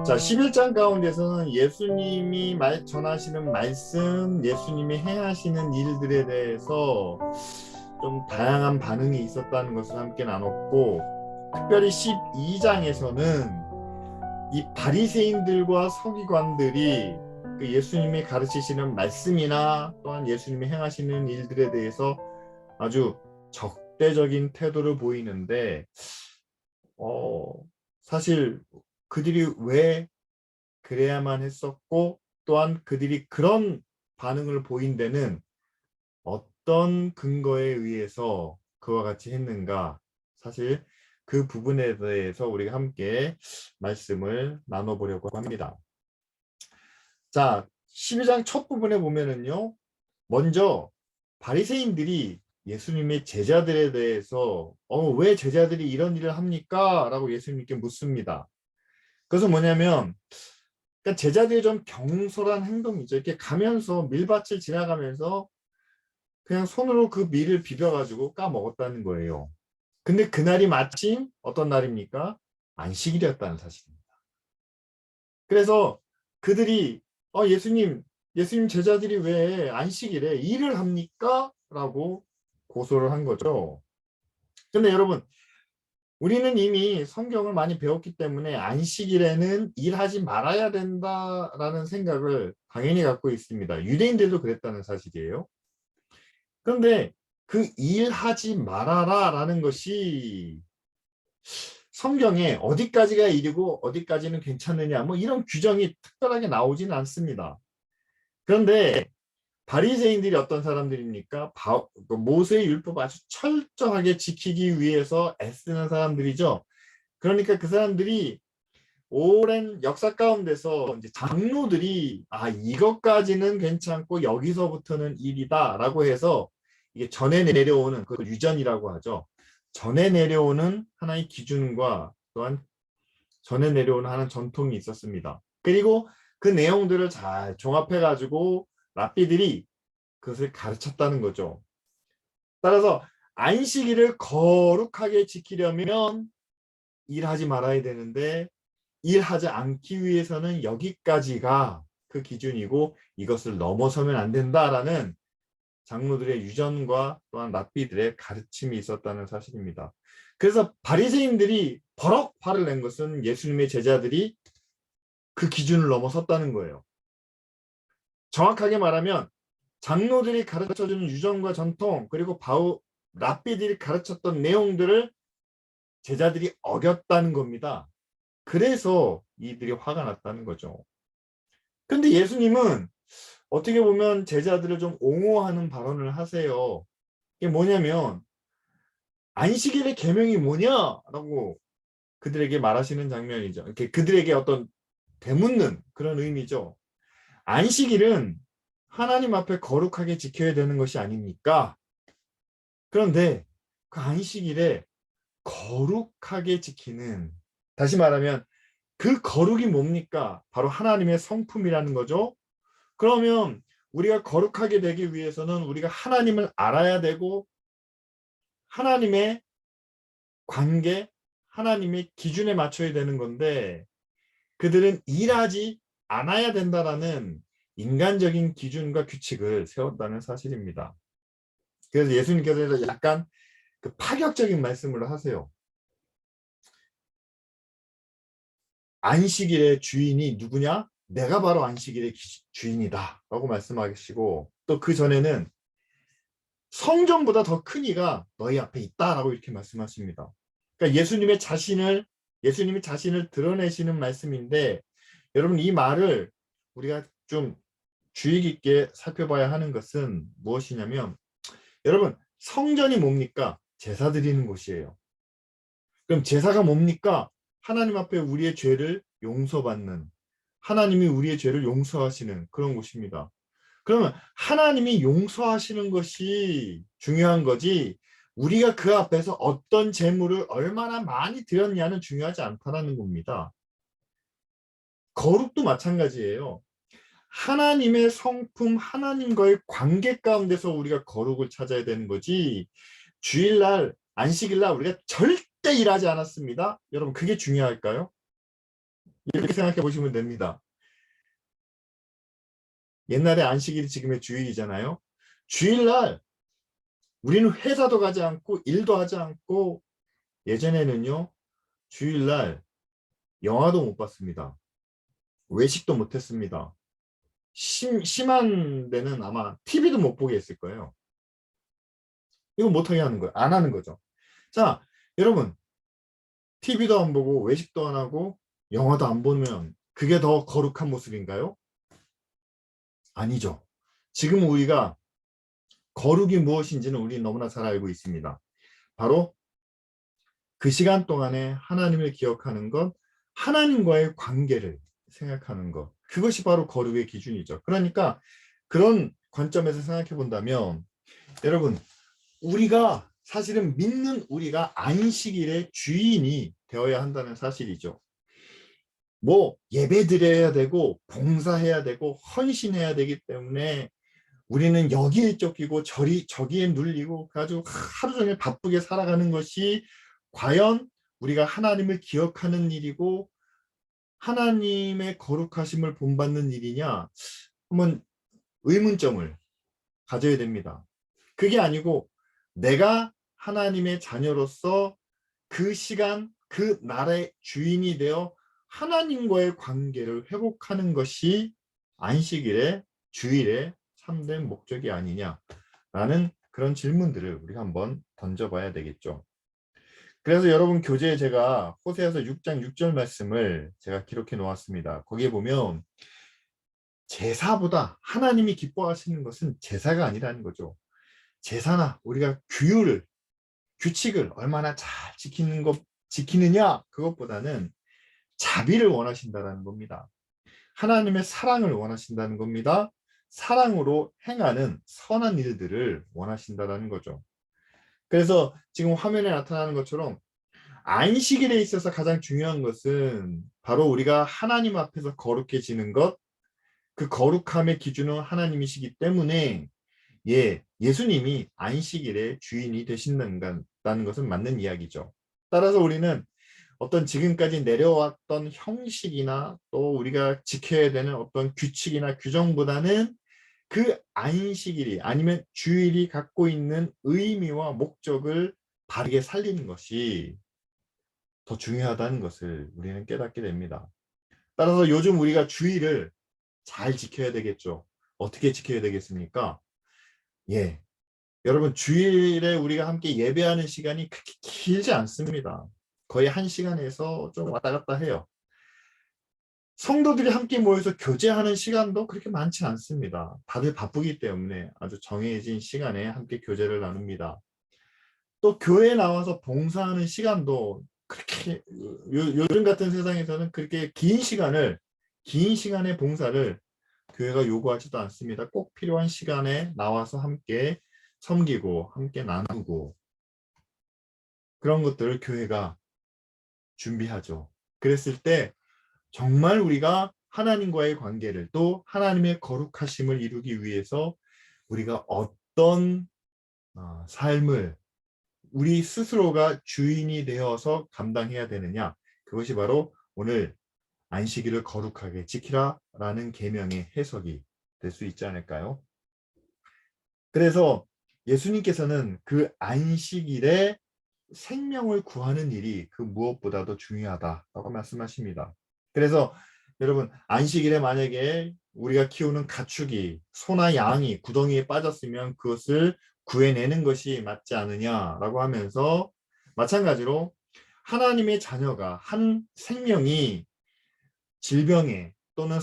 자, 11장 가운데서는 예수님이 전하시는 말씀, 예수님이 행하시는 일들에 대해서 좀 다양한 반응이 있었다는 것을 함께 나눴고, 특별히 12장에서는 이 바리새인들과 서기관들이 그 예수님이 가르치시는 말씀이나 또한 예수님이 행하시는 일들에 대해서 아주 적대적인 태도를 보이는데, 어, 사실 그들이 왜 그래야만 했었고, 또한 그들이 그런 반응을 보인 데는 어떤 근거에 의해서 그와 같이 했는가, 사실 그 부분에 대해서 우리가 함께 말씀을 나눠보려고 합니다. 자, 12장 첫 부분에 보면은요, 먼저 바리새인들이 예수님의 제자들에 대해서 왜 제자들이 이런 일을 합니까? 라고 예수님께 묻습니다. 그래서 뭐냐면, 그러니까 제자들이 좀 경솔한 행동이죠. 이렇게 가면서 밀밭을 지나가면서 그냥 손으로 그 밀을 비벼가지고 까먹었다는 거예요. 근데 그날이 마침 어떤 날입니까? 안식일이었다는 사실입니다. 그래서 그들이 예수님 제자들이 왜 안식일에 일을 합니까? 라고 고소를 한 거죠. 근데 여러분, 우리는 이미 성경을 많이 배웠기 때문에 안식일에는 일하지 말아야 된다라는 생각을 당연히 갖고 있습니다. 유대인들도 그랬다는 사실이에요. 그런데 그 일하지 말아라 라는 것이 성경에 어디까지가 일이고 어디까지는 괜찮느냐 뭐 이런 규정이 특별하게 나오지는 않습니다. 그런데 바리새인들이 어떤 사람들입니까? 그 모세의 율법 아주 철저하게 지키기 위해서 애쓰는 사람들이죠. 그러니까 그 사람들이 오랜 역사 가운데서 이제 장로들이 이것까지는 괜찮고 여기서부터는 일이다라고 해서 이게 전해 내려오는 그 유전이라고 하죠. 전해 내려오는 하나의 기준과 또한 전해 내려오는 하나의 전통이 있었습니다. 그리고 그 내용들을 잘 종합해 가지고 랍비들이 그것을 가르쳤다는 거죠. 따라서 안식일을 거룩하게 지키려면 일하지 말아야 되는데 일하지 않기 위해서는 여기까지가 그 기준이고 이것을 넘어서면 안 된다라는 장로들의 유전과 또한 랍비들의 가르침이 있었다는 사실입니다. 그래서 바리새인들이 버럭 화를 낸 것은 예수님의 제자들이 그 기준을 넘어섰다는 거예요. 정확하게 말하면 장로들이 가르쳐주는 유전과 전통 그리고 랍비들이 가르쳤던 내용들을 제자들이 어겼다는 겁니다. 그래서 이들이 화가 났다는 거죠. 근데 예수님은 어떻게 보면 제자들을 좀 옹호하는 발언을 하세요. 이게 뭐냐면 안식일의 계명이 뭐냐라고 그들에게 말하시는 장면이죠. 이렇게 그들에게 어떤 되묻는 그런 의미죠. 안식일은 하나님 앞에 거룩하게 지켜야 되는 것이 아닙니까? 그런데 그 안식일에 거룩하게 지키는, 다시 말하면 그 거룩이 뭡니까? 바로 하나님의 성품이라는 거죠. 그러면 우리가 거룩하게 되기 위해서는 우리가 하나님을 알아야 되고 하나님의 관계, 하나님의 기준에 맞춰야 되는 건데 그들은 일하지 않아야 된다라는 인간적인 기준과 규칙을 세웠다는 사실입니다. 그래서 예수님께서 약간 그 파격적인 말씀을 하세요. 안식일의 주인이 누구냐? 내가 바로 안식일의 주인이다 라고 말씀하시고 또 그 전에는 성전보다 더 큰 이가 너희 앞에 있다라고 이렇게 말씀하십니다. 그러니까 예수님이 자신을 드러내시는 말씀인데 여러분 이 말을 우리가 좀 주의 깊게 살펴봐야 하는 것은 무엇이냐면 여러분 성전이 뭡니까? 제사 드리는 곳이에요. 그럼 제사가 뭡니까? 하나님 앞에 우리의 죄를 용서받는 하나님이 우리의 죄를 용서하시는 그런 곳입니다. 그러면 하나님이 용서하시는 것이 중요한 거지 우리가 그 앞에서 어떤 재물을 얼마나 많이 드렸냐는 중요하지 않다는 겁니다. 거룩도 마찬가지예요. 하나님의 성품, 하나님과의 관계 가운데서 우리가 거룩을 찾아야 되는 거지 주일날, 안식일날 우리가 절대 일하지 않았습니다. 여러분 그게 중요할까요? 이렇게 생각해 보시면 됩니다. 옛날에 안식일이 지금의 주일이잖아요. 주일날 우리는 회사도 가지 않고 일도 하지 않고 예전에는요. 주일날 영화도 못 봤습니다. 외식도 못 했습니다. 심한 데는 아마 TV도 못 보게 했을 거예요. 이거 못하게 하는 거예요. 안 하는 거죠. 자, 여러분 TV도 안 보고 외식도 안 하고 영화도 안 보면 그게 더 거룩한 모습인가요? 아니죠. 지금 우리가 거룩이 무엇인지는 우리 너무나 잘 알고 있습니다. 바로 그 시간 동안에 하나님을 기억하는 것, 하나님과의 관계를 생각하는 것. 그것이 바로 거룩의 기준이죠. 그러니까 그런 관점에서 생각해 본다면 여러분 우리가 사실은 믿는 우리가 안식일의 주인이 되어야 한다는 사실이죠. 뭐 예배 드려야 되고 봉사해야 되고 헌신해야 되기 때문에 우리는 여기에 쫓기고 저기에 눌리고 아주 하루 종일 바쁘게 살아가는 것이 과연 우리가 하나님을 기억하는 일이고 하나님의 거룩하심을 본받는 일이냐 한번 의문점을 가져야 됩니다. 그게 아니고 내가 하나님의 자녀로서 그 시간 그 나라의 주인이 되어 하나님과의 관계를 회복하는 것이 안식일의 주일의 참된 목적이 아니냐라는 그런 질문들을 우리가 한번 던져봐야 되겠죠. 그래서 여러분 교재에 제가 호세아서 6장 6절 말씀을 제가 기록해 놓았습니다. 거기에 보면 제사보다 하나님이 기뻐하시는 것은 제사가 아니라는 거죠. 제사나 우리가 규칙을 얼마나 잘 지키느냐 그것보다는 자비를 원하신다는 겁니다. 하나님의 사랑을 원하신다는 겁니다. 사랑으로 행하는 선한 일들을 원하신다는 거죠. 그래서 지금 화면에 나타나는 것처럼 안식일에 있어서 가장 중요한 것은 바로 우리가 하나님 앞에서 거룩해지는 것, 그 거룩함의 기준은 하나님이시기 때문에 예수님이 안식일의 주인이 되신다는 것은 맞는 이야기죠. 따라서 우리는 어떤 지금까지 내려왔던 형식이나 또 우리가 지켜야 되는 어떤 규칙이나 규정보다는 그 안식일이 아니면 주일이 갖고 있는 의미와 목적을 바르게 살리는 것이 더 중요하다는 것을 우리는 깨닫게 됩니다. 따라서 요즘 우리가 주일을 잘 지켜야 되겠죠. 어떻게 지켜야 되겠습니까? 여러분 주일에 우리가 함께 예배하는 시간이 그렇게 길지 않습니다. 거의 1시간에서 좀 왔다 갔다 해요. 성도들이 함께 모여서 교제하는 시간도 그렇게 많지 않습니다. 다들 바쁘기 때문에 아주 정해진 시간에 함께 교제를 나눕니다. 또 교회에 나와서 봉사하는 시간도 그렇게 요즘 같은 세상에서는 그렇게 긴 시간의 봉사를 교회가 요구하지도 않습니다. 꼭 필요한 시간에 나와서 함께 섬기고 함께 나누고 그런 것들을 교회가 준비하죠. 그랬을 때 정말 우리가 하나님과의 관계를 또 하나님의 거룩하심을 이루기 위해서 우리가 어떤 삶을 우리 스스로가 주인이 되어서 감당해야 되느냐 그것이 바로 오늘 안식일을 거룩하게 지키라라는 계명의 해석이 될 수 있지 않을까요? 그래서 예수님께서는 그 안식일에 생명을 구하는 일이 그 무엇보다도 중요하다라고 말씀하십니다. 그래서 여러분 안식일에 만약에 우리가 키우는 가축이 소나 양이 구덩이에 빠졌으면 그것을 구해내는 것이 맞지 않느냐라고 하면서 마찬가지로 하나님의 자녀가 한 생명이 질병에 또는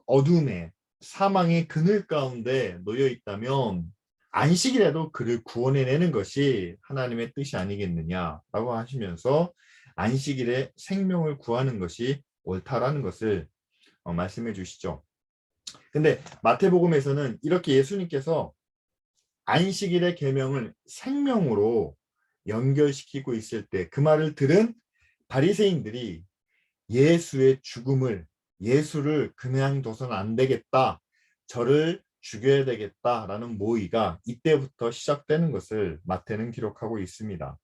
어둠에 사망의 그늘 가운데 놓여 있다면 안식일에도 그를 구원해내는 것이 하나님의 뜻이 아니겠느냐라고 하시면서 안식일에 생명을 구하는 것이 옳다라는 것을 말씀해 주시죠. 근데 마태복음에서는 이렇게 예수님께서 안식일의 계명을 생명으로 연결시키고 있을 때 그 말을 들은 바리새인들이 예수를 그냥 둬서는 안 되겠다. 저를 죽여야 되겠다라는 모의가 이때부터 시작되는 것을 마태는 기록하고 있습니다.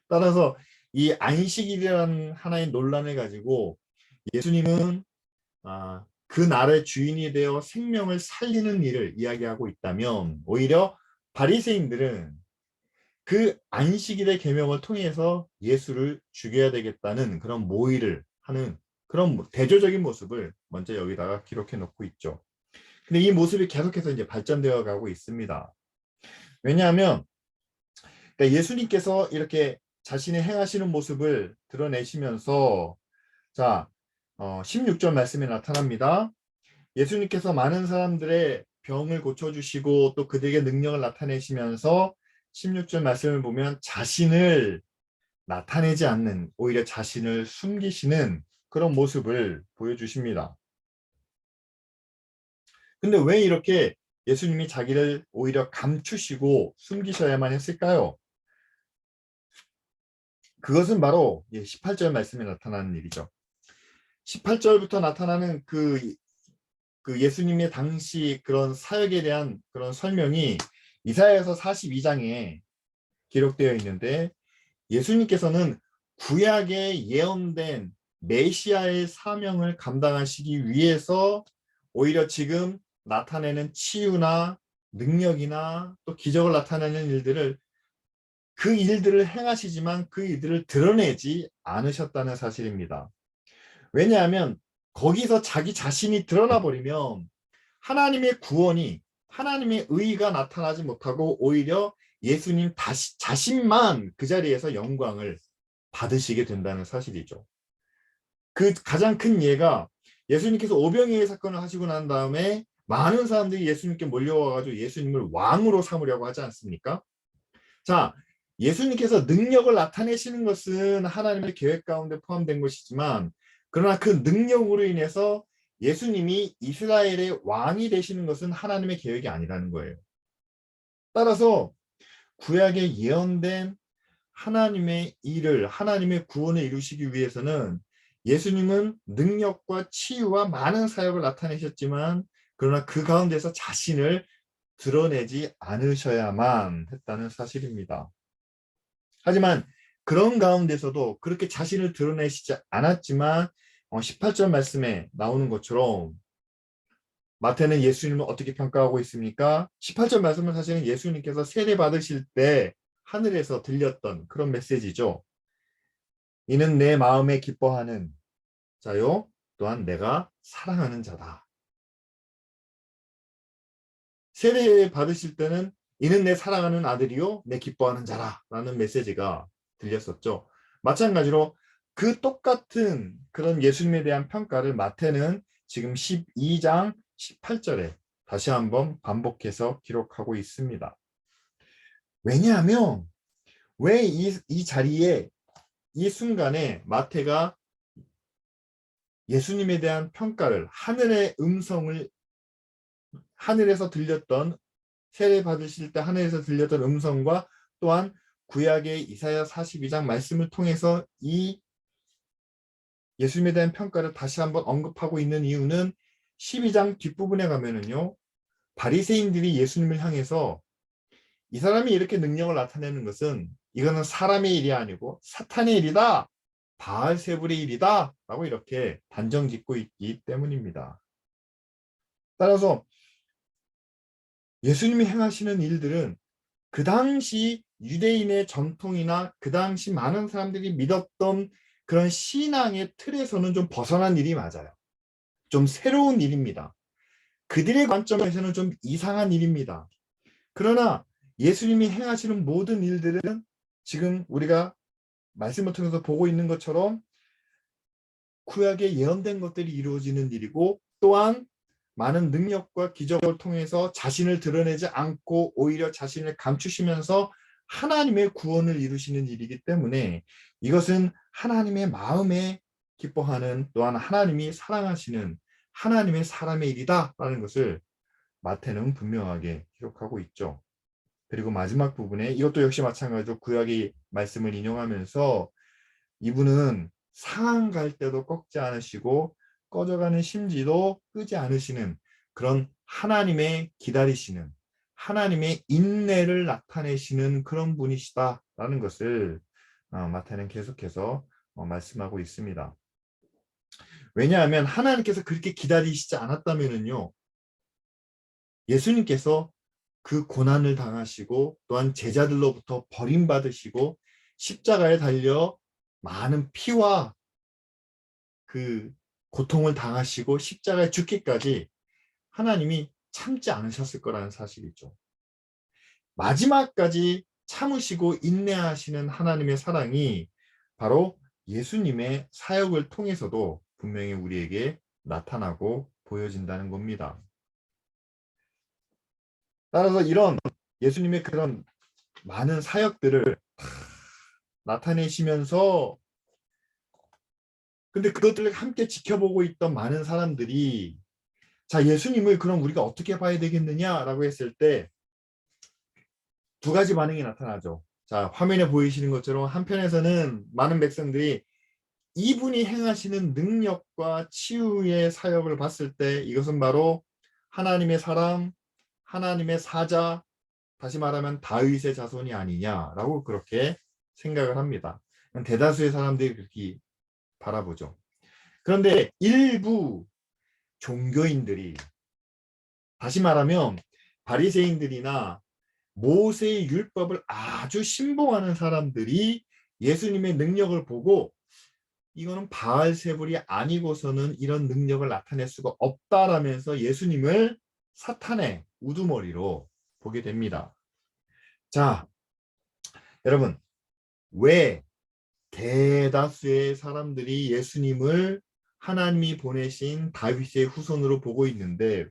따라서 이 안식일이라는 하나의 논란을 가지고 예수님은 그 날의 주인이 되어 생명을 살리는 일을 이야기하고 있다면 오히려 바리새인들은 그 안식일의 계명을 통해서 예수를 죽여야 되겠다는 그런 모의를 하는 그런 대조적인 모습을 먼저 여기다가 기록해 놓고 있죠. 근데 이 모습이 계속해서 이제 발전되어 가고 있습니다. 왜냐하면 그러니까 예수님께서 이렇게 자신의 행하시는 모습을 드러내시면서 자, 16절 말씀에 나타납니다. 예수님께서 많은 사람들의 병을 고쳐주시고 또 그들에게 능력을 나타내시면서 16절 말씀을 보면 자신을 나타내지 않는 오히려 자신을 숨기시는 그런 모습을 보여주십니다. 근데 왜 이렇게 예수님이 자기를 오히려 감추시고 숨기셔야만 했을까요? 그것은 바로 18절 말씀에 나타나는 일이죠. 18절부터 나타나는 그 예수님의 당시 그런 사역에 대한 그런 설명이 이사야서 42장에 기록되어 있는데 예수님께서는 구약에 예언된 메시아의 사명을 감당하시기 위해서 오히려 지금 나타내는 치유나 능력이나 또 기적을 나타내는 일들을 그 일들을 행하시지만 그 일들을 드러내지 않으셨다는 사실입니다. 왜냐하면 거기서 자기 자신이 드러나 버리면 하나님의 구원이 하나님의 의의가 나타나지 못하고 오히려 예수님 자신만 그 자리에서 영광을 받으시게 된다는 사실이죠. 그 가장 큰 예가 예수님께서 오병이의 사건을 하시고 난 다음에 많은 사람들이 예수님께 몰려와가지고 예수님을 왕으로 삼으려고 하지 않습니까? 자, 예수님께서 능력을 나타내시는 것은 하나님의 계획 가운데 포함된 것이지만 그러나 그 능력으로 인해서 예수님이 이스라엘의 왕이 되시는 것은 하나님의 계획이 아니라는 거예요. 따라서 구약에 예언된 하나님의 일을 하나님의 구원을 이루시기 위해서는 예수님은 능력과 치유와 많은 사역을 나타내셨지만 그러나 그 가운데서 자신을 드러내지 않으셔야만 했다는 사실입니다. 하지만 그런 가운데서도 그렇게 자신을 드러내시지 않았지만 18절 말씀에 나오는 것처럼 마태는 예수님을 어떻게 평가하고 있습니까? 18절 말씀은 사실은 예수님께서 세례 받으실 때 하늘에서 들렸던 그런 메시지죠. 이는 내 마음에 기뻐하는 자요 또한 내가 사랑하는 자다. 세례 받으실 때는 이는 내 사랑하는 아들이요 내 기뻐하는 자라 라는 메시지가 들렸었죠. 마찬가지로 그 똑같은 그런 예수님에 대한 평가를 마태는 지금 12장 18절에 다시 한번 반복해서 기록하고 있습니다. 왜냐하면 왜 이 자리에 이 순간에 마태가 예수님에 대한 평가를 하늘의 음성을 하늘에서 들렸던 세례 받으실 때 하늘에서 들렸던 음성과 또한 구약의 이사야 42장 말씀을 통해서 이 예수님에 대한 평가를 다시 한번 언급하고 있는 이유는 12장 뒷부분에 가면은요. 바리새인들이 예수님을 향해서 이 사람이 이렇게 능력을 나타내는 것은 이거는 사람의 일이 아니고 사탄의 일이다. 바알세불의 일이다. 라고 이렇게 단정짓고 있기 때문입니다. 따라서 예수님이 행하시는 일들은 그 당시 유대인의 전통이나 그 당시 많은 사람들이 믿었던 그런 신앙의 틀에서는 좀 벗어난 일이 맞아요. 좀 새로운 일입니다. 그들의 관점에서는 좀 이상한 일입니다. 그러나 예수님이 행하시는 모든 일들은 지금 우리가 말씀을 통해서 보고 있는 것처럼 구약에 예언된 것들이 이루어지는 일이고 또한 많은 능력과 기적을 통해서 자신을 드러내지 않고 오히려 자신을 감추시면서 하나님의 구원을 이루시는 일이기 때문에 이것은 하나님의 마음에 기뻐하는 또한 하나님이 사랑하시는 하나님의 사람의 일이다라는 것을 마태는 분명하게 기록하고 있죠. 그리고 마지막 부분에 이것도 역시 마찬가지로 구약의 말씀을 인용하면서 이분은 상한 갈 때도 꺾지 않으시고 꺼져가는 심지도 끄지 않으시는 그런 하나님의 기다리시는 하나님의 인내를 나타내시는 그런 분이시다라는 것을 마태는 계속해서 말씀하고 있습니다. 왜냐하면 하나님께서 그렇게 기다리시지 않았다면은요, 예수님께서 그 고난을 당하시고 또한 제자들로부터 버림받으시고 십자가에 달려 많은 피와 그 고통을 당하시고 십자가에 죽기까지 하나님이 참지 않으셨을 거라는 사실이죠. 마지막까지 참으시고 인내하시는 하나님의 사랑이 바로 예수님의 사역을 통해서도 분명히 우리에게 나타나고 보여진다는 겁니다. 따라서 이런 예수님의 그런 많은 사역들을 나타내시면서 근데 그것들을 함께 지켜보고 있던 많은 사람들이 자, 예수님을 그럼 우리가 어떻게 봐야 되겠느냐라고 했을 때 두 가지 반응이 나타나죠. 자, 화면에 보이시는 것처럼 한편에서는 많은 백성들이 이분이 행하시는 능력과 치유의 사역을 봤을 때 이것은 바로 하나님의 사람, 하나님의 사자, 다시 말하면 다윗의 자손이 아니냐라고 그렇게 생각을 합니다. 대다수의 사람들이 그렇게 바라보죠. 그런데 일부 종교인들이 다시 말하면 바리새인들이나 모세의 율법을 아주 신봉하는 사람들이 예수님의 능력을 보고 이거는 바알세불이 아니고서는 이런 능력을 나타낼 수가 없다라면서 예수님을 사탄의 우두머리로 보게 됩니다. 자, 여러분, 왜 대다수의 사람들이 예수님을 하나님이 보내신 다윗의 후손으로 보고 있는데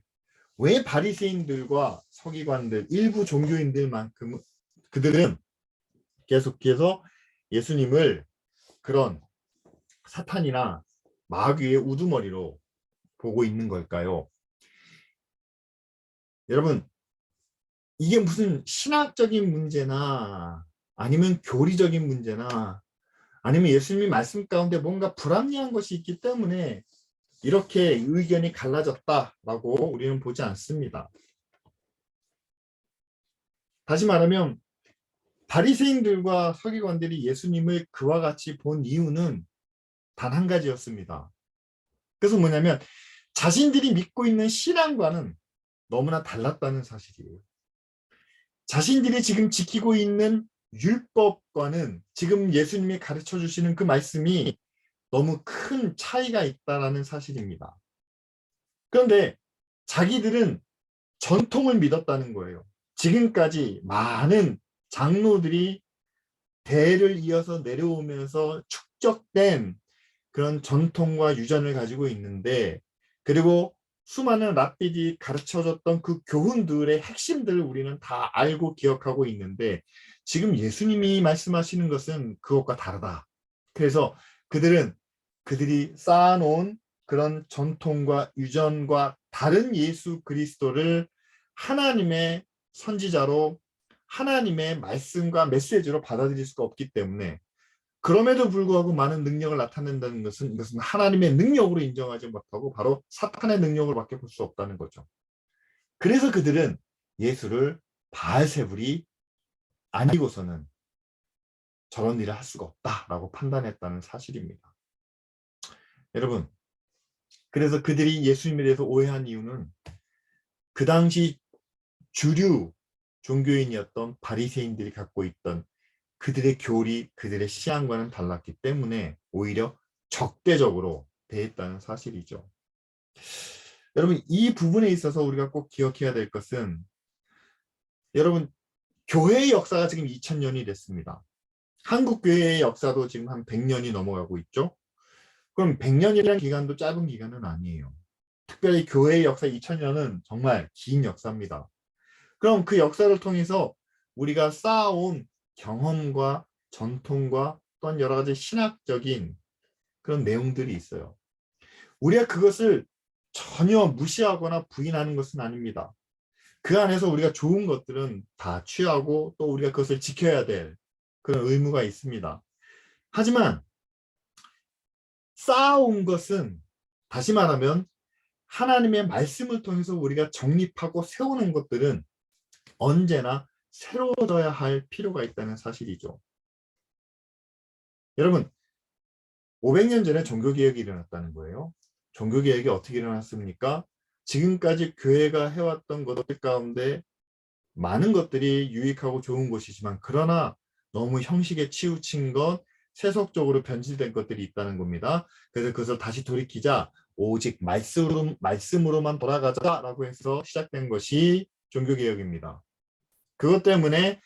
왜 바리새인들과 서기관들, 일부 종교인들만큼 그들은 계속해서 예수님을 그런 사탄이나 마귀의 우두머리로 보고 있는 걸까요? 여러분, 이게 무슨 신학적인 문제나 아니면 교리적인 문제나 아니면 예수님이 말씀 가운데 뭔가 불합리한 것이 있기 때문에 이렇게 의견이 갈라졌다라고 우리는 보지 않습니다. 다시 말하면 바리새인들과 서기관들이 예수님을 그와 같이 본 이유는 단 한 가지였습니다. 그래서 뭐냐면 자신들이 믿고 있는 신앙과는 너무나 달랐다는 사실이에요. 자신들이 지금 지키고 있는 율법과는 지금 예수님이 가르쳐 주시는 그 말씀이 너무 큰 차이가 있다는 사실입니다. 그런데 자기들은 전통을 믿었다는 거예요. 지금까지 많은 장로들이 대를 이어서 내려오면서 축적된 그런 전통과 유전을 가지고 있는데 그리고 수많은 랍비들이 가르쳐줬던 그 교훈들의 핵심들을 우리는 다 알고 기억하고 있는데 지금 예수님이 말씀하시는 것은 그것과 다르다. 그래서 그들이 쌓아놓은 그런 전통과 유전과 다른 예수 그리스도를 하나님의 선지자로 하나님의 말씀과 메시지로 받아들일 수가 없기 때문에 그럼에도 불구하고 많은 능력을 나타낸다는 것은 이것은 하나님의 능력으로 인정하지 못하고 바로 사탄의 능력을 밖에 볼 수 없다는 거죠. 그래서 그들은 예수를 바알세불이 아니고서는 저런 일을 할 수가 없다라고 판단했다는 사실입니다. 여러분, 그래서 그들이 예수님에 대해서 오해한 이유는 그 당시 주류 종교인이었던 바리새인들이 갖고 있던 그들의 교리, 그들의 시향과는 달랐기 때문에 오히려 적대적으로 대했다는 사실이죠. 여러분, 이 부분에 있어서 우리가 꼭 기억해야 될 것은 여러분, 교회의 역사가 지금 2000년이 됐습니다. 한국 교회의 역사도 지금 한 100년이 넘어가고 있죠. 그럼 100년이라는 기간도 짧은 기간은 아니에요. 특별히 교회의 역사 2000년은 정말 긴 역사입니다. 그럼 그 역사를 통해서 우리가 쌓아온 경험과 전통과 또한 여러 가지 신학적인 그런 내용들이 있어요. 우리가 그것을 전혀 무시하거나 부인하는 것은 아닙니다. 그 안에서 우리가 좋은 것들은 다 취하고 또 우리가 그것을 지켜야 될 그런 의무가 있습니다. 하지만 쌓아온 것은 다시 말하면 하나님의 말씀을 통해서 우리가 정립하고 세우는 것들은 언제나 새로워져야 할 필요가 있다는 사실이죠. 여러분, 500년 전에 종교개혁이 일어났다는 거예요. 종교개혁이 어떻게 일어났습니까? 지금까지 교회가 해왔던 것들 가운데 많은 것들이 유익하고 좋은 것이지만 그러나 너무 형식에 치우친 것, 세속적으로 변질된 것들이 있다는 겁니다. 그래서 그것을 다시 돌이키자 오직 말씀으로만 돌아가자라고 해서 시작된 것이 종교개혁입니다. 그것 때문에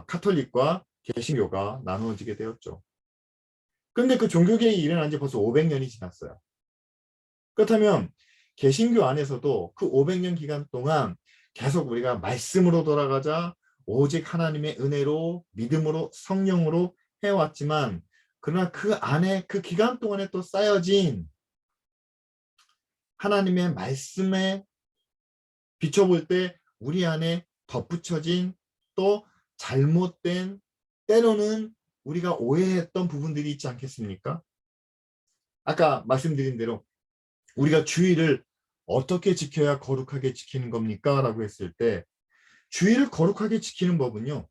카톨릭과 개신교가 나누어지게 되었죠. 그런데 그 종교개혁이 일어난 지 벌써 500년이 지났어요. 그렇다면 개신교 안에서도 그 500년 기간 동안 계속 우리가 말씀으로 돌아가자 오직 하나님의 은혜로 믿음으로 성령으로 해왔지만 그러나 그 안에 그 기간 동안에 또 쌓여진 하나님의 말씀에 비춰볼 때 우리 안에 덧붙여진 또 잘못된 때로는 우리가 오해했던 부분들이 있지 않겠습니까? 아까 말씀드린 대로 우리가 주의를 어떻게 지켜야 거룩하게 지키는 겁니까? 라고 했을 때 주의를 거룩하게 지키는 법은요.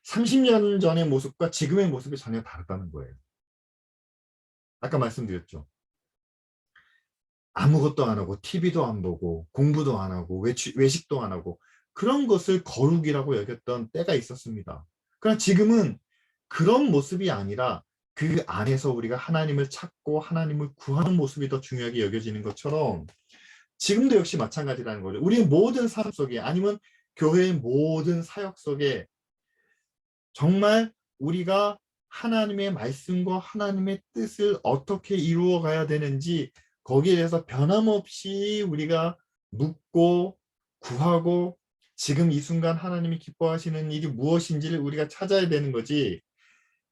30년 전의 모습과 지금의 모습이 전혀 다르다는 거예요. 아까 말씀드렸죠. 아무것도 안 하고 TV도 안 보고 공부도 안 하고 외식도 안 하고 그런 것을 거룩이라고 여겼던 때가 있었습니다. 그러나 지금은 그런 모습이 아니라 그 안에서 우리가 하나님을 찾고 하나님을 구하는 모습이 더 중요하게 여겨지는 것처럼 지금도 역시 마찬가지라는 거죠. 우리의 모든 삶 속에 아니면 교회의 모든 사역 속에 정말 우리가 하나님의 말씀과 하나님의 뜻을 어떻게 이루어 가야 되는지 거기에 대해서 변함없이 우리가 묻고 구하고 지금 이 순간 하나님이 기뻐하시는 일이 무엇인지를 우리가 찾아야 되는 거지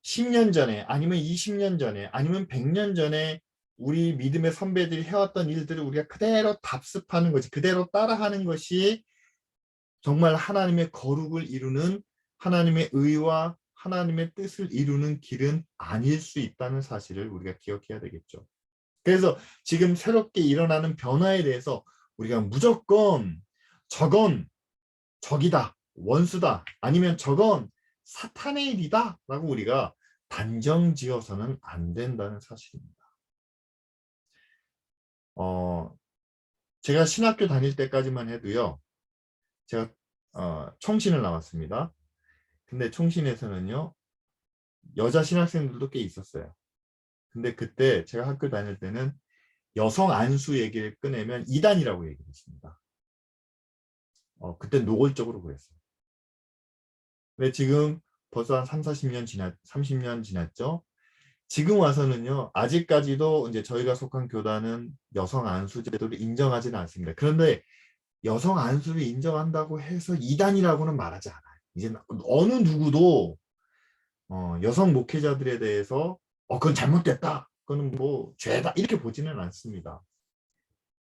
10년 전에 아니면 20년 전에 아니면 100년 전에 우리 믿음의 선배들이 해왔던 일들을 우리가 그대로 답습하는 것이 그대로 따라하는 것이 정말 하나님의 거룩을 이루는 하나님의 의와 하나님의 뜻을 이루는 길은 아닐 수 있다는 사실을 우리가 기억해야 되겠죠. 그래서 지금 새롭게 일어나는 변화에 대해서 우리가 무조건 저건 적이다, 원수다, 아니면 저건 사탄의 일이다 라고 우리가 단정 지어서는 안 된다는 사실입니다. 제가 신학교 다닐 때까지만 해도요. 제가 총신을 나왔습니다. 근데 총신에서는요. 여자 신학생들도 꽤 있었어요. 근데 그때 제가 학교 다닐 때는 여성 안수 얘기를 꺼내면 이단이라고 얘기를 했습니다. 그때 노골적으로 그랬어요. 근데 지금 벌써 한 30년 30년 지났죠. 지금 와서는요. 아직까지도 이제 저희가 속한 교단은 여성 안수 제도를 인정하지는 않습니다. 그런데 여성 안수를 인정한다고 해서 이단이라고는 말하지 않아요. 이제 어느 누구도 여성 목회자들에 대해서 그건 잘못됐다. 그거는 뭐 죄다 이렇게 보지는 않습니다.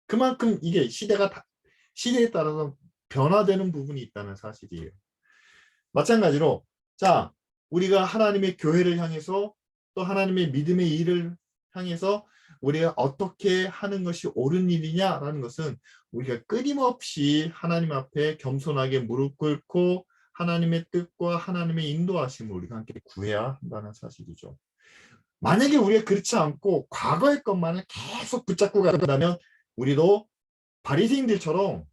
그만큼 이게 시대에 따라서 변화되는 부분이 있다는 사실이에요. 마찬가지로 자 우리가 하나님의 교회를 향해서 또 하나님의 믿음의 일을 향해서 우리가 어떻게 하는 것이 옳은 일이냐라는 것은 우리가 끊임없이 하나님 앞에 겸손하게 무릎 꿇고 하나님의 뜻과 하나님의 인도하심을 우리가 함께 구해야 한다는 사실이죠. 만약에 우리가 그렇지 않고 과거의 것만을 계속 붙잡고 간다면 우리도 바리새인들처럼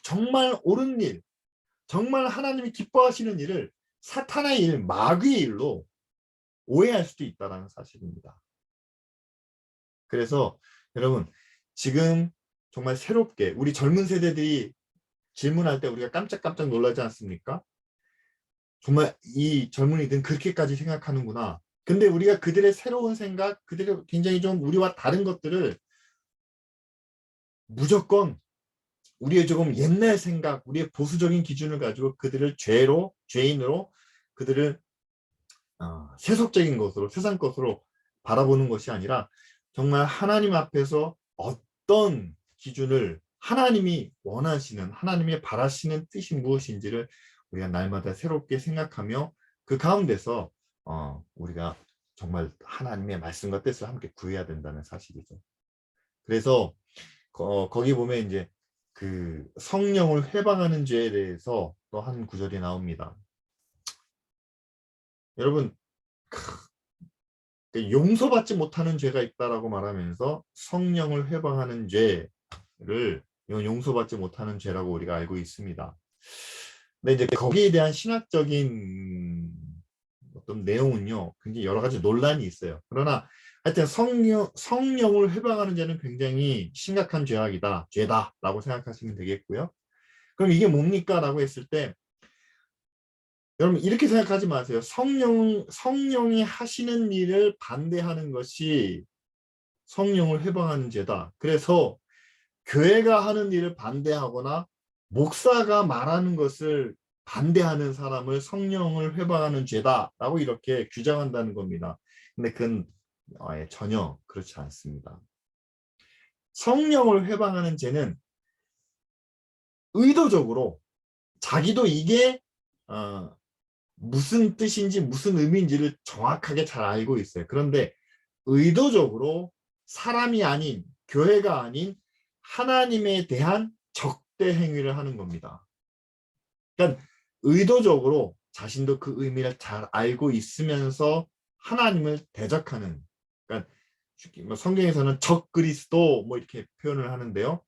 정말 옳은 일, 정말 하나님이 기뻐하시는 일을 사탄의 일, 마귀의 일로 오해할 수도 있다는 사실입니다. 그래서 여러분 지금 정말 새롭게 우리 젊은 세대들이 질문할 때 우리가 깜짝깜짝 놀라지 않습니까? 정말 이 젊은이들은 그렇게까지 생각하는구나. 근데 우리가 그들의 새로운 생각, 그들의 굉장히 좀 우리와 다른 것들을 무조건 우리의 조금 옛날 생각, 우리의 보수적인 기준을 가지고 그들을 죄인으로 그들을 세속적인 것으로, 세상 것으로 바라보는 것이 아니라 정말 하나님 앞에서 어떤 기준을 하나님이 원하시는, 하나님이 바라시는 뜻이 무엇인지를 우리가 날마다 새롭게 생각하며 그 가운데서 우리가 정말 하나님의 말씀과 뜻을 함께 구해야 된다는 사실이죠. 그래서 거기 보면 이제 그 성령을 회방하는 죄에 대해서 또 한 구절이 나옵니다. 여러분 용서받지 못하는 죄가 있다라고 말하면서 성령을 회방하는 죄를 이건 용서받지 못하는 죄라고 우리가 알고 있습니다. 근데 이제 거기에 대한 신학적인 어떤 내용은요, 굉장히 여러 가지 논란이 있어요. 그러나 하여튼 성령을 회방하는 죄는 굉장히 심각한 죄다라고 생각하시면 되겠고요. 그럼 이게 뭡니까? 라고 했을 때 여러분 이렇게 생각하지 마세요. 성령이 하시는 일을 반대하는 것이 성령을 회방하는 죄다. 그래서 교회가 하는 일을 반대하거나 목사가 말하는 것을 반대하는 사람을 성령을 회방하는 죄다라고 이렇게 규정한다는 겁니다. 근데 그건 전혀 그렇지 않습니다. 성령을 회방하는 죄는 의도적으로 자기도 이게 무슨 뜻인지 무슨 의미인지를 정확하게 잘 알고 있어요. 그런데 의도적으로 사람이 아닌 교회가 아닌 하나님에 대한 적대 행위를 하는 겁니다. 그러니까 의도적으로 자신도 그 의미를 잘 알고 있으면서 하나님을 대적하는, 그러니까 성경에서는 적그리스도 뭐 이렇게 표현을 하는데요.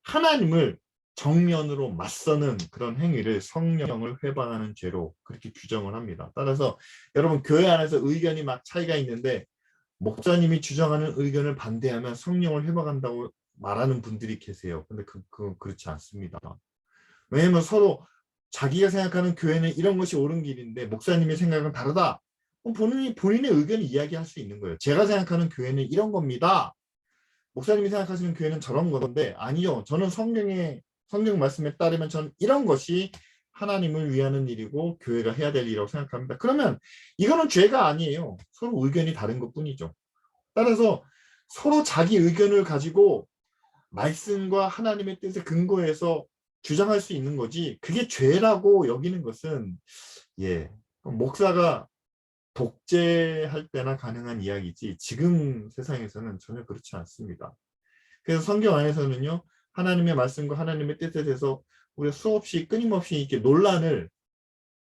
하나님을 정면으로 맞서는 그런 행위를 성령을 회방하는 죄로 그렇게 규정을 합니다. 따라서 여러분 교회 안에서 의견이 막 차이가 있는데 목사님이 주장하는 의견을 반대하면 성령을 회방한다고 말하는 분들이 계세요. 근데 그렇지 않습니다. 왜냐면 서로 자기가 생각하는 교회는 이런 것이 옳은 길인데 목사님의 생각은 다르다. 본인의 의견을 이야기할 수 있는 거예요. 제가 생각하는 교회는 이런 겁니다. 목사님이 생각하시는 교회는 저런 건데 아니요. 저는 성경 말씀에 따르면 저는 이런 것이 하나님을 위하는 일이고 교회가 해야 될 일이라고 생각합니다. 그러면 이거는 죄가 아니에요. 서로 의견이 다른 것뿐이죠. 따라서 서로 자기 의견을 가지고 말씀과 하나님의 뜻에 근거해서 주장할 수 있는 거지 그게 죄라고 여기는 것은 목사가 독재할 때나 가능한 이야기지 지금 세상에서는 전혀 그렇지 않습니다. 그래서 성경 안에서는요 하나님의 말씀과 하나님의 뜻에 대해서 우리가 수없이 끊임없이 이렇게 논란을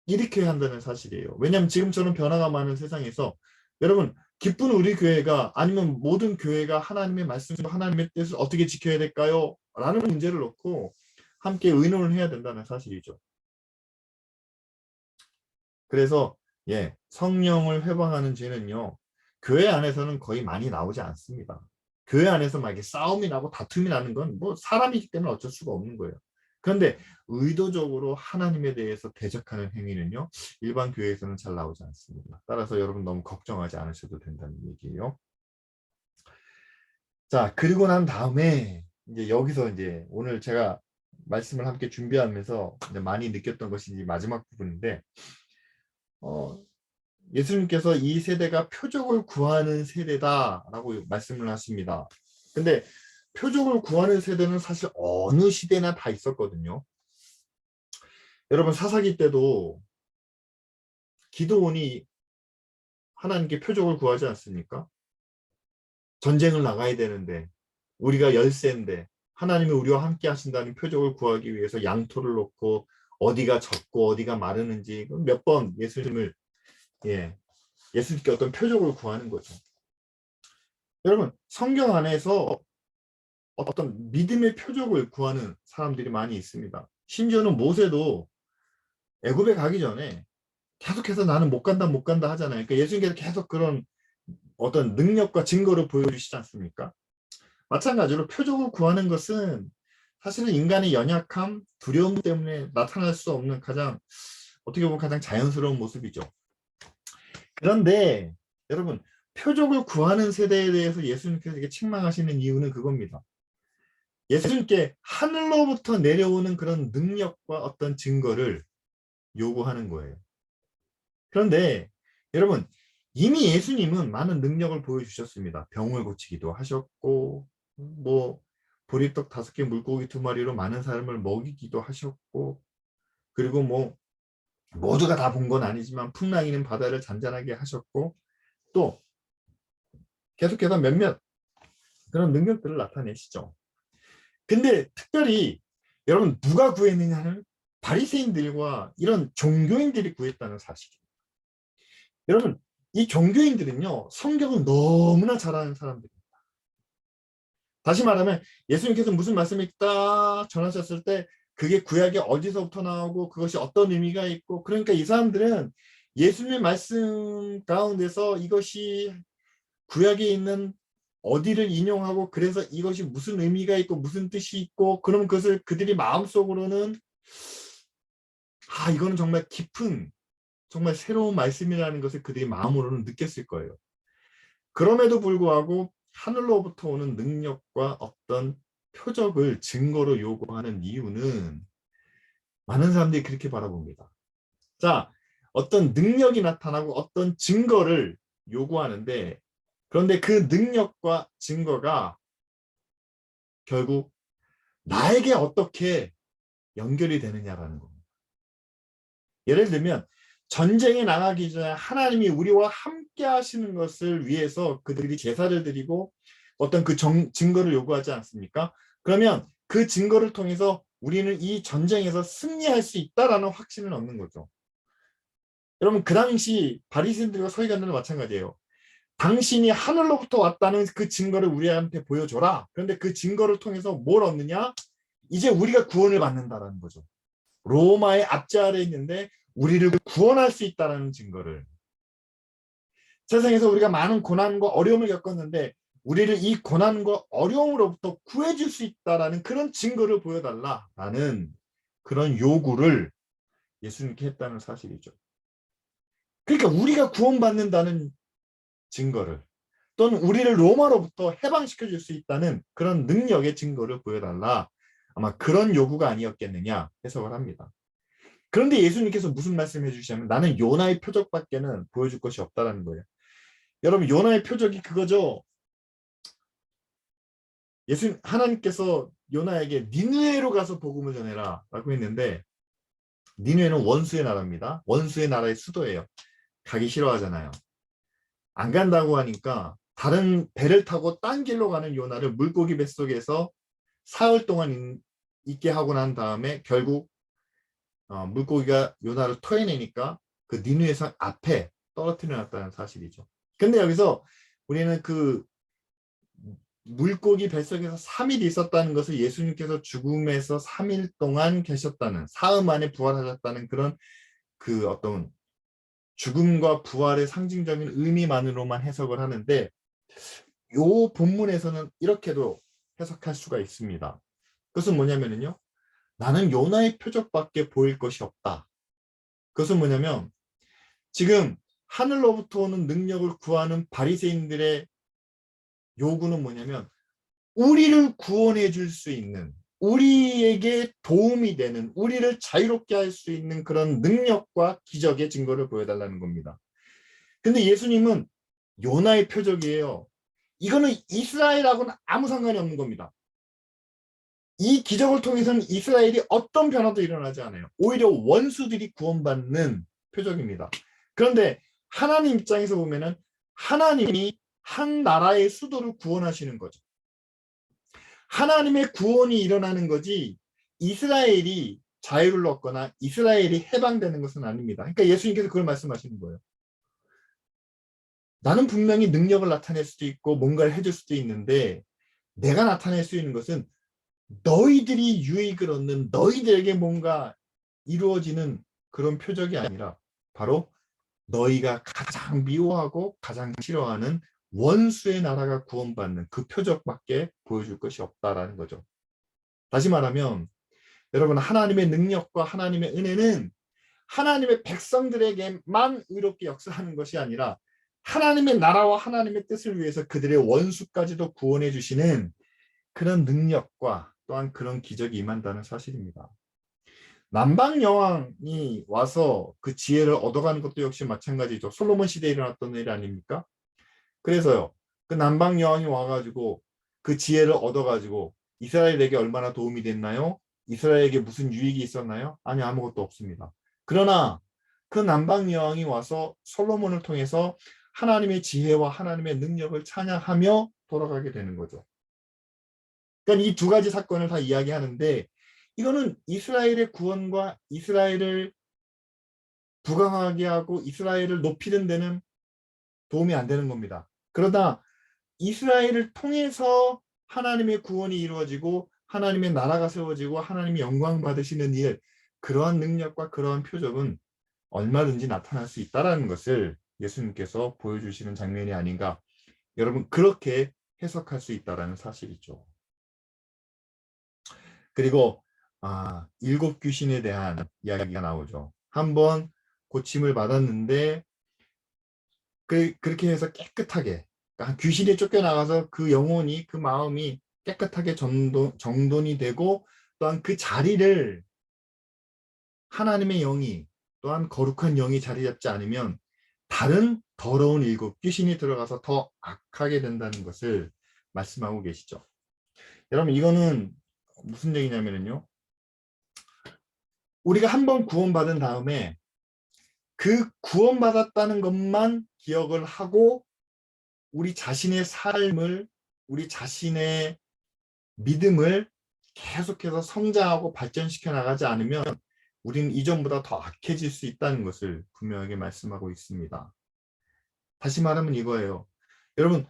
일으켜야 한다는 사실이에요. 왜냐하면 지금처럼 변화가 많은 세상에서 여러분 기쁜 우리 교회가 아니면 모든 교회가 하나님의 말씀과 하나님의 뜻을 어떻게 지켜야 될까요? 라는 문제를 놓고 함께 의논을 해야 된다는 사실이죠. 그래서 성령을 회방하는 죄는요. 교회 안에서는 거의 많이 나오지 않습니다. 교회 안에서 막 이렇게 싸움이 나고 다툼이 나는 건 뭐 사람이기 때문에 어쩔 수가 없는 거예요. 그런데 의도적으로 하나님에 대해서 대적하는 행위는요. 일반 교회에서는 잘 나오지 않습니다. 따라서 여러분 너무 걱정하지 않으셔도 된다는 얘기예요. 자, 그리고 난 다음에 이제 여기서 이제 오늘 제가 말씀을 함께 준비하면서 이제 많이 느꼈던 것이 이제 마지막 부분인데 예수님께서 이 세대가 표적을 구하는 세대다라고 말씀을 하십니다. 근데 표적을 구하는 세대는 사실 어느 시대나 다 있었거든요. 여러분 사사기 때도 기드온이 하나님께 표적을 구하지 않습니까? 전쟁을 나가야 되는데 우리가 열세인데 하나님이 우리와 함께 하신다는 표적을 구하기 위해서 양토를 놓고 어디가 젖고 어디가 마르는지 몇 번 예수님께 어떤 표적을 구하는 거죠. 여러분 성경 안에서 어떤 믿음의 표적을 구하는 사람들이 많이 있습니다. 심지어는 모세도 애굽에 가기 전에 계속해서 나는 못 간다 하잖아요. 그러니까 예수님께서 계속 그런 어떤 능력과 증거를 보여주시지 않습니까? 마찬가지로 표적을 구하는 것은 사실은 인간의 연약함, 두려움 때문에 나타날 수 없는 어떻게 보면 가장 자연스러운 모습이죠. 그런데 여러분 표적을 구하는 세대에 대해서 예수님께서 이렇게 책망하시는 이유는 그겁니다. 예수님께 하늘로부터 내려오는 그런 능력과 어떤 증거를 요구하는 거예요. 그런데 여러분 이미 예수님은 많은 능력을 보여주셨습니다. 병을 고치기도 하셨고 뭐 보리떡 5개 물고기 2마리로 많은 사람을 먹이기도 하셨고 그리고 뭐 모두가 다 본 건 아니지만 풍랑이는 바다를 잔잔하게 하셨고 또 계속해서 몇몇 그런 능력들을 나타내시죠. 근데 특별히 여러분 누가 구했느냐는 바리새인들과 이런 종교인들이 구했다는 사실이에요. 여러분 이 종교인들은요, 성경을 너무나 잘 아는 사람들입니다. 다시 말하면 예수님께서 무슨 말씀을 딱 전하셨을 때 그게 구약이 어디서부터 나오고 그것이 어떤 의미가 있고, 그러니까 이 사람들은 예수님의 말씀 가운데서 이것이 구약에 있는 어디를 인용하고 그래서 이것이 무슨 의미가 있고 무슨 뜻이 있고, 그럼 그것을 그들이 마음속으로는 이거는 정말 깊은, 정말 새로운 말씀이라는 것을 그들이 마음으로는 느꼈을 거예요. 그럼에도 불구하고 하늘로부터 오는 능력과 어떤 표적을 증거로 요구하는 이유는 많은 사람들이 그렇게 바라봅니다. 자, 어떤 능력이 나타나고 어떤 증거를 요구하는데, 그런데 그 능력과 증거가 결국 나에게 어떻게 연결이 되느냐라는 겁니다. 예를 들면 전쟁에 나가기 전에 하나님이 우리와 함께 하시는 것을 위해서 그들이 제사를 드리고 어떤 그 증거를 요구하지 않습니까? 그러면 그 증거를 통해서 우리는 이 전쟁에서 승리할 수 있다라는 확신을 얻는 거죠. 여러분, 그 당시 바리새인들과 서기관들은 마찬가지예요. 당신이 하늘로부터 왔다는 그 증거를 우리한테 보여줘라. 그런데 그 증거를 통해서 뭘 얻느냐? 이제 우리가 구원을 받는다라는 거죠. 로마의 압제 아래 있는데 우리를 구원할 수 있다는 증거를. 세상에서 우리가 많은 고난과 어려움을 겪었는데 우리를 이 고난과 어려움으로부터 구해줄 수 있다는 그런 증거를 보여달라라는 그런 요구를 예수님께 했다는 사실이죠. 그러니까 우리가 구원받는다는 증거를, 또는 우리를 로마로부터 해방시켜줄 수 있다는 그런 능력의 증거를 보여달라, 아마 그런 요구가 아니었겠느냐 해석을 합니다. 그런데 예수님께서 무슨 말씀을 해주시냐면 나는 요나의 표적밖에는 보여줄 것이 없다라는 거예요. 여러분, 요나의 표적이 그거죠. 하나님께서 요나에게 니느웨로 가서 복음을 전해라 라고 했는데, 니느웨는 원수의 나라입니다. 원수의 나라의 수도예요. 가기 싫어하잖아요. 안 간다고 하니까 다른 배를 타고 딴 길로 가는 요나를 물고기 뱃속에서 사흘 동안 있게 하고 난 다음에 결국 물고기가 요나를 토해내니까 그 니느웨 성 앞에 떨어뜨려 놨다는 사실이죠. 근데 여기서 우리는 그 물고기 뱃속에서 3일 있었다는 것을 예수님께서 죽음에서 3일 동안 계셨다는, 사흘 만에 부활하셨다는 그런 그 어떤 죽음과 부활의 상징적인 의미만으로만 해석을 하는데, 이 본문에서는 이렇게도 해석할 수가 있습니다. 그것은 뭐냐면요, 나는 요나의 표적밖에 보일 것이 없다. 그것은 뭐냐면 지금 하늘로부터 오는 능력을 구하는 바리새인들의 요구는 뭐냐면 우리를 구원해 줄 수 있는, 우리에게 도움이 되는, 우리를 자유롭게 할 수 있는 그런 능력과 기적의 증거를 보여달라는 겁니다. 근데 예수님은 요나의 표적이에요. 이거는 이스라엘하고는 아무 상관이 없는 겁니다. 이 기적을 통해서는 이스라엘이 어떤 변화도 일어나지 않아요. 오히려 원수들이 구원받는 표적입니다. 그런데 하나님 입장에서 보면은 하나님이 한 나라의 수도를 구원하시는 거죠. 하나님의 구원이 일어나는 거지 이스라엘이 자유를 얻거나 이스라엘이 해방되는 것은 아닙니다. 그러니까 예수님께서 그걸 말씀하시는 거예요. 나는 분명히 능력을 나타낼 수도 있고 뭔가를 해줄 수도 있는데 내가 나타낼 수 있는 것은 너희들이 유익을 얻는, 너희들에게 뭔가 이루어지는 그런 표적이 아니라 바로 너희가 가장 미워하고 가장 싫어하는 원수의 나라가 구원받는 그 표적밖에 보여줄 것이 없다라는 거죠. 다시 말하면 여러분, 하나님의 능력과 하나님의 은혜는 하나님의 백성들에게만 의롭게 역사하는 것이 아니라 하나님의 나라와 하나님의 뜻을 위해서 그들의 원수까지도 구원해 주시는 그런 능력과 또한 그런 기적이 임한다는 사실입니다. 남방 여왕이 와서 그 지혜를 얻어가는 것도 역시 마찬가지죠. 솔로몬 시대에 일어났던 일 아닙니까? 그래서요, 그 남방 여왕이 와가지고 그 지혜를 얻어가지고 이스라엘에게 얼마나 도움이 됐나요? 이스라엘에게 무슨 유익이 있었나요? 아니, 아무것도 없습니다. 그러나 그 남방 여왕이 와서 솔로몬을 통해서 하나님의 지혜와 하나님의 능력을 찬양하며 돌아가게 되는 거죠. 그러니까 이 두 가지 사건을 다 이야기하는데 이거는 이스라엘의 구원과 이스라엘을 부강하게 하고 이스라엘을 높이는 데는 도움이 안 되는 겁니다. 그러다 이스라엘을 통해서 하나님의 구원이 이루어지고 하나님의 나라가 세워지고 하나님이 영광 받으시는 일, 그러한 능력과 그러한 표적은 얼마든지 나타날 수 있다는 것을 예수님께서 보여주시는 장면이 아닌가. 여러분, 그렇게 해석할 수 있다는 사실이죠. 그리고 일곱 귀신에 대한 이야기가 나오죠. 한번 고침을 받았는데 그렇게 해서 깨끗하게, 그러니까 귀신이 쫓겨나가서 그 영혼이, 그 마음이 깨끗하게 정돈이 되고, 또한 그 자리를 하나님의 영이, 또한 거룩한 영이 자리 잡지 않으면 다른 더러운 일곱 귀신이 들어가서 더 악하게 된다는 것을 말씀하고 계시죠. 여러분, 이거는 무슨 얘기냐면요, 우리가 한번 구원받은 다음에 그 구원받았다는 것만 기억을 하고 우리 자신의 삶을, 우리 자신의 믿음을 계속해서 성장하고 발전시켜 나가지 않으면 우리는 이전보다 더 악해질 수 있다는 것을 분명하게 말씀하고 있습니다. 다시 말하면 이거예요. 여러분,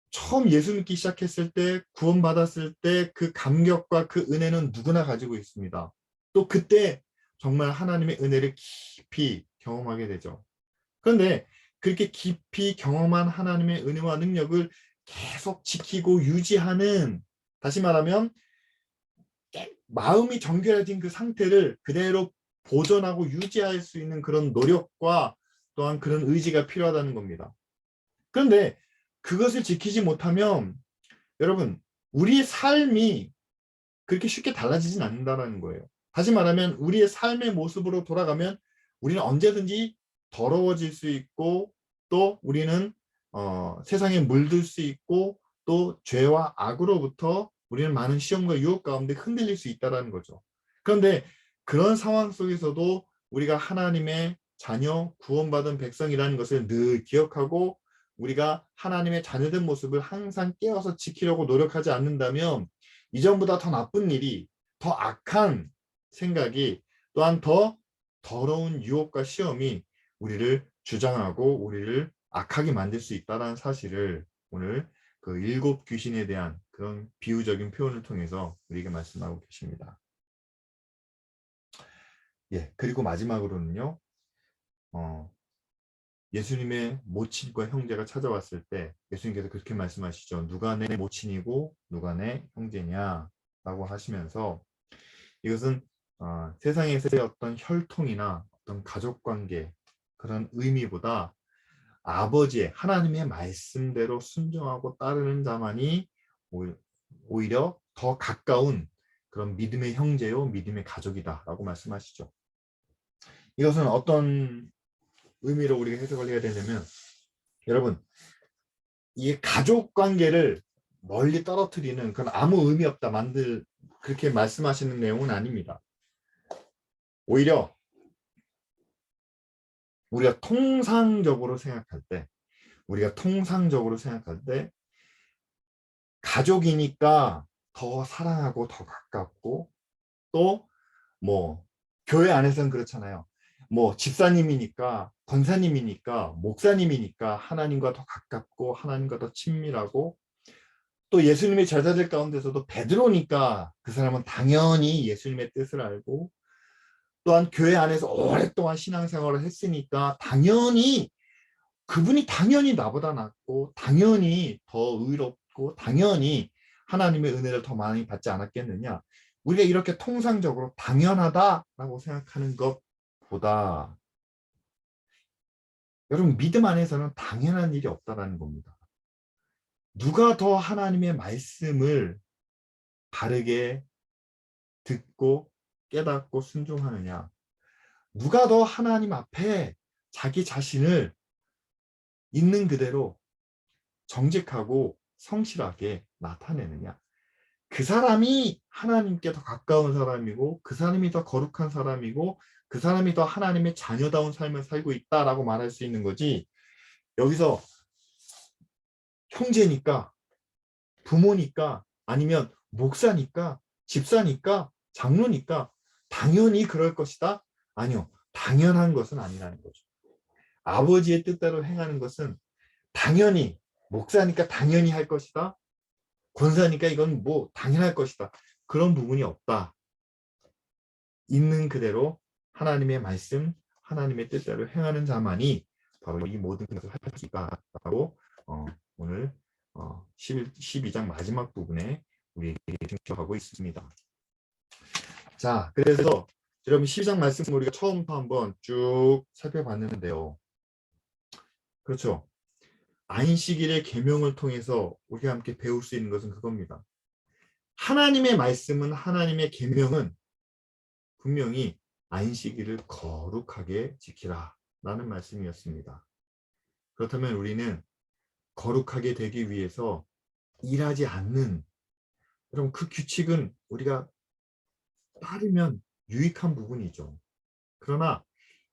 처음 예수 믿기 시작했을 때, 구원받았을 때 그 감격과 그 은혜는 누구나 가지고 있습니다. 또 그때 정말 하나님의 은혜를 깊이 경험하게 되죠. 그런데 그렇게 깊이 경험한 하나님의 은혜와 능력을 계속 지키고 유지하는, 다시 말하면 마음이 정결해진 그 상태를 그대로 보존하고 유지할 수 있는 그런 노력과 또한 그런 의지가 필요하다는 겁니다. 그런데 그것을 지키지 못하면 여러분, 우리의 삶이 그렇게 쉽게 달라지진 않는다는 거예요. 다시 말하면 우리의 삶의 모습으로 돌아가면 우리는 언제든지 더러워질 수 있고, 또 우리는 세상에 물들 수 있고, 또 죄와 악으로부터 우리는 많은 시험과 유혹 가운데 흔들릴 수 있다는 거죠. 그런데 그런 상황 속에서도 우리가 하나님의 자녀, 구원받은 백성이라는 것을 늘 기억하고 우리가 하나님의 자녀된 모습을 항상 깨어서 지키려고 노력하지 않는다면 이전보다 더 나쁜 일이, 더 악한 생각이, 또한 더 더러운 유혹과 시험이 우리를 주장하고 우리를 악하게 만들 수 있다는 사실을 오늘 그 일곱 귀신에 대한 그런 비유적인 표현을 통해서 우리에게 말씀하고 계십니다. 예, 그리고 마지막으로는요, 예수님의 모친과 형제가 찾아왔을 때 예수님께서 그렇게 말씀하시죠. 누가 내 모친이고 누가 내 형제냐 라고 하시면서, 이것은 세상에서의 어떤 혈통이나 어떤 가족관계 그런 의미보다 아버지의 하나님의 말씀대로 순종하고 따르는 자만이 오히려 더 가까운 그런 믿음의 형제요, 믿음의 가족이다 라고 말씀하시죠. 이것은 어떤 의미로 우리가 해석을 해야 되냐면, 여러분, 이 가족 관계를 멀리 떨어뜨리는 그런 아무 의미 없다 그렇게 말씀하시는 내용은 아닙니다. 오히려 우리가 통상적으로 생각할 때 가족이니까 더 사랑하고 더 가깝고, 또 뭐 교회 안에서는 그렇잖아요. 뭐 집사님이니까, 권사님이니까, 목사님이니까 하나님과 더 가깝고 하나님과 더 친밀하고, 또 예수님의 제자들 가운데서도 베드로니까 그 사람은 당연히 예수님의 뜻을 알고, 또한 교회 안에서 오랫동안 신앙생활을 했으니까 그분이 당연히 나보다 낫고 당연히 더 의롭고 당연히 하나님의 은혜를 더 많이 받지 않았겠느냐. 우리가 이렇게 통상적으로 당연하다라고 생각하는 것보다 여러분, 믿음 안에서는 당연한 일이 없다는 겁니다. 누가 더 하나님의 말씀을 바르게 듣고 깨닫고 순종하느냐, 누가 더 하나님 앞에 자기 자신을 있는 그대로 정직하고 성실하게 나타내느냐, 그 사람이 하나님께 더 가까운 사람이고 그 사람이 더 거룩한 사람이고 그 사람이 더 하나님의 자녀다운 삶을 살고 있다라고 말할 수 있는 거지, 여기서 형제니까, 부모니까, 아니면 목사니까, 집사니까, 장로니까 당연히 그럴 것이다. 아니요, 당연한 것은 아니라는 거죠. 아버지의 뜻대로 행하는 것은 당연히 목사니까 당연히 할 것이다. 권사니까 이건 뭐 당연할 것이다. 그런 부분이 없다. 있는 그대로 하나님의 말씀, 하나님의 뜻대로 행하는 자만이 바로 이 모든 것을 할 수 있다라고 오늘 12장 마지막 부분에 우리에게 증거하고 있습니다. 자, 그래서 여러분 12장 말씀을 우리가 처음부터 한번 쭉 살펴봤는데요. 그렇죠. 안식일의 계명을 통해서 우리가 함께 배울 수 있는 것은 그겁니다. 하나님의 말씀은, 하나님의 계명은 분명히 안식일을 거룩하게 지키라 라는 말씀이었습니다. 그렇다면 우리는 거룩하게 되기 위해서 일하지 않는, 여러분 그 규칙은 우리가 따르면 유익한 부분이죠. 그러나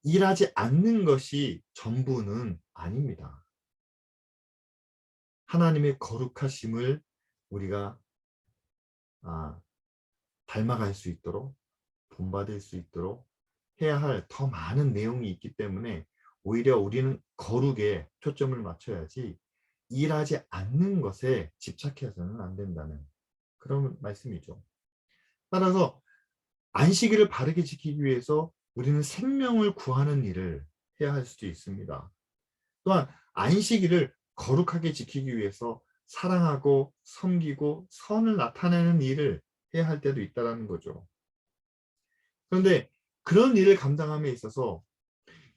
일하지 않는 것이 전부는 아닙니다. 하나님의 거룩하심을 우리가 닮아갈 수 있도록, 본받을 수 있도록 해야 할 더 많은 내용이 있기 때문에 오히려 우리는 거룩에 초점을 맞춰야지 일하지 않는 것에 집착해서는 안 된다는 그런 말씀이죠. 따라서 안식일을 바르게 지키기 위해서 우리는 생명을 구하는 일을 해야 할 수도 있습니다. 또한 안식일을 거룩하게 지키기 위해서 사랑하고 섬기고 선을 나타내는 일을 해야 할 때도 있다는 거죠. 그런데 그런 일을 감당함에 있어서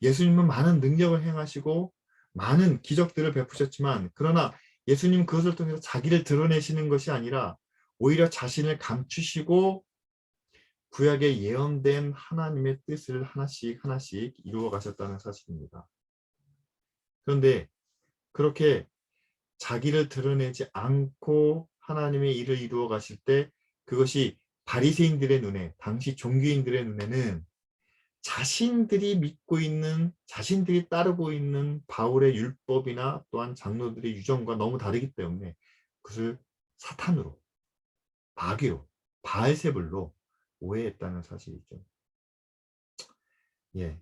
예수님은 많은 능력을 행하시고 많은 기적들을 베푸셨지만, 그러나 예수님은 그것을 통해서 자기를 드러내시는 것이 아니라 오히려 자신을 감추시고 구약에 예언된 하나님의 뜻을 하나씩 하나씩 이루어 가셨다는 사실입니다. 그런데 그렇게 자기를 드러내지 않고 하나님의 일을 이루어 가실 때 그것이 바리새인들의 눈에, 당시 종교인들의 눈에는 자신들이 믿고 있는, 자신들이 따르고 있는 바울의 율법이나 또한 장로들의 유정과 너무 다르기 때문에 그것을 사탄으로, 마귀로, 바알세불로 오해했다는 사실이죠. 예,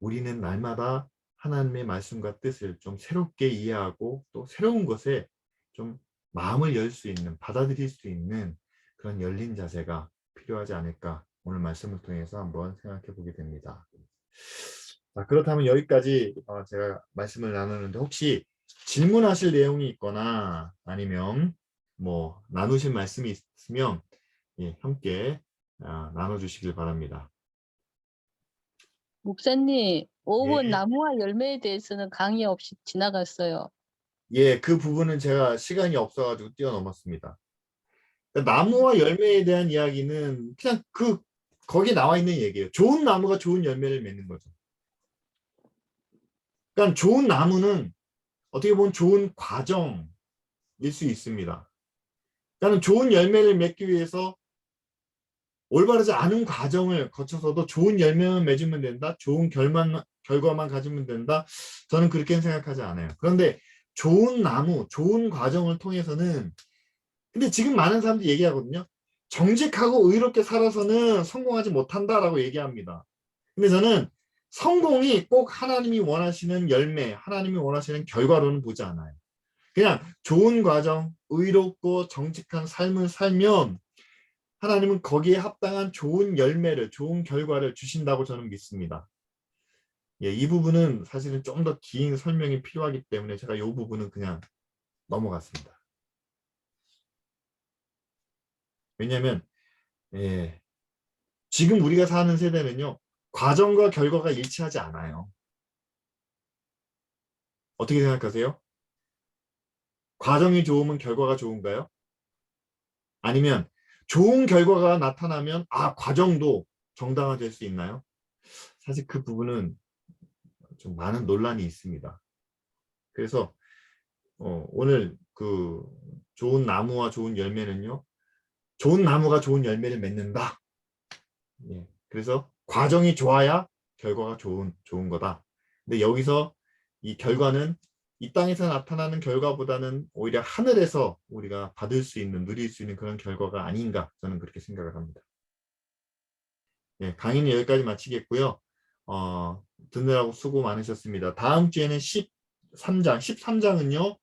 우리는 날마다 하나님의 말씀과 뜻을 좀 새롭게 이해하고 또 새로운 것에 좀 마음을 열 수 있는, 받아들일 수 있는 그런 열린 자세가 필요하지 않을까, 오늘 말씀을 통해서 한번 생각해 보게 됩니다. 자, 그렇다면 여기까지 제가 말씀을 나누는데 혹시 질문하실 내용이 있거나 아니면 뭐 나누실 말씀이 있으면 함께 나눠주시길 바랍니다. 목사님, 5번 예. 나무와 열매에 대해서는 강의 없이 지나갔어요. 예, 그 부분은 제가 시간이 없어가지고 뛰어넘었습니다. 그러니까 나무와 열매에 대한 이야기는 그냥 거기에 나와 있는 얘기예요. 좋은 나무가 좋은 열매를 맺는 거죠. 그러니까 좋은 나무는 어떻게 보면 좋은 과정일 수 있습니다. 그러니까 좋은 열매를 맺기 위해서 올바르지 않은 과정을 거쳐서도 좋은 열매만 맺으면 된다, 좋은 결과만 가지면 된다, 저는 그렇게 생각하지 않아요. 그런데 좋은 나무, 좋은 과정을 통해서는, 근데 지금 많은 사람들이 얘기하거든요. 정직하고 의롭게 살아서는 성공하지 못한다라고 얘기합니다. 근데 저는 성공이 꼭 하나님이 원하시는 열매, 하나님이 원하시는 결과로는 보지 않아요. 그냥 좋은 과정, 의롭고 정직한 삶을 살면 하나님은 거기에 합당한 좋은 열매를, 좋은 결과를 주신다고 저는 믿습니다. 예, 이 부분은 사실은 좀 더 긴 설명이 필요하기 때문에 제가 이 부분은 그냥 넘어갔습니다. 왜냐하면 지금 우리가 사는 세대는요, 과정과 결과가 일치하지 않아요. 어떻게 생각하세요? 과정이 좋으면 결과가 좋은가요? 아니면 좋은 결과가 나타나면 과정도 정당화될 수 있나요? 사실 그 부분은 좀 많은 논란이 있습니다. 그래서 오늘 그 좋은 나무와 좋은 열매는요, 좋은 나무가 좋은 열매를 맺는다. 예, 그래서 과정이 좋아야 결과가 좋은 거다. 근데 여기서 이 결과는 이 땅에서 나타나는 결과보다는 오히려 하늘에서 우리가 받을 수 있는, 누릴 수 있는 그런 결과가 아닌가, 저는 그렇게 생각을 합니다. 예, 강의는 여기까지 마치겠고요. 듣느라고 수고 많으셨습니다. 다음 주에는 3장, 13장은요.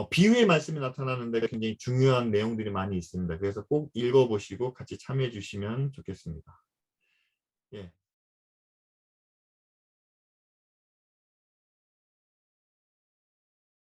비유의 말씀이 나타나는데 굉장히 중요한 내용들이 많이 있습니다. 그래서 꼭 읽어보시고 같이 참여해 주시면 좋겠습니다. 예.